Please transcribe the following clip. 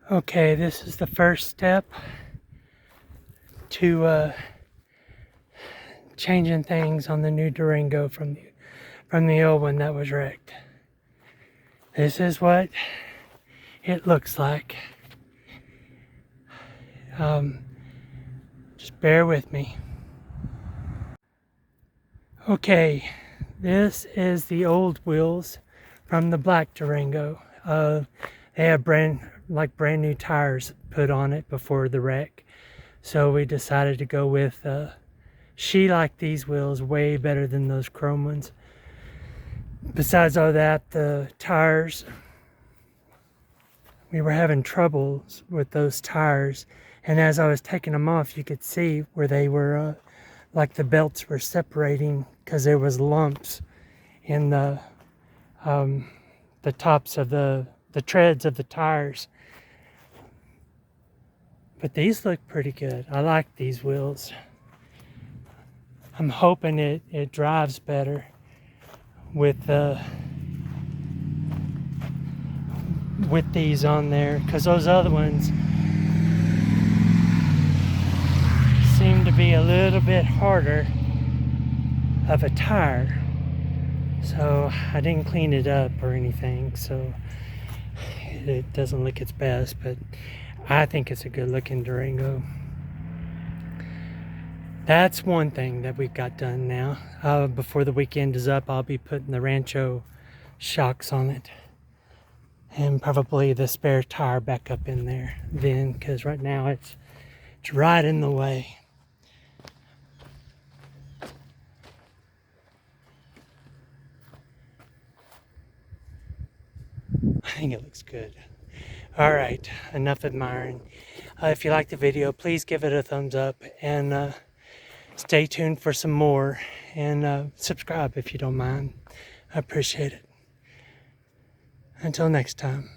Okay, this is the first step to changing things on the new Durango from the old one that was wrecked. This is what it looks like. Just bear with me. Okay, this is the old wheels from the black Durango. They have brand new tires put on it before the wreck. So we decided to go with, she liked these wheels way better than those chrome ones. Besides all that, the tires, we were having troubles with those tires. And as I was taking them off, you could see where they were, like the belts were separating because there was lumps in the tops of the treads of the tires. But these look pretty good. I like these wheels. I'm hoping it drives better with these on there, because those other ones seem to be a little bit harder of a tire. So I didn't clean it up or anything, so it doesn't look its best, but I think it's a good looking Durango. That's one thing that we've got done now. Before the weekend is up, I'll be putting the Rancho shocks on it, and probably the spare tire back up in there then, because right now it's right in the way. I think it looks good. All right, enough admiring. If you like the video, please give it a thumbs up, and stay tuned for some more, and subscribe if you don't mind. I appreciate it. Until next time.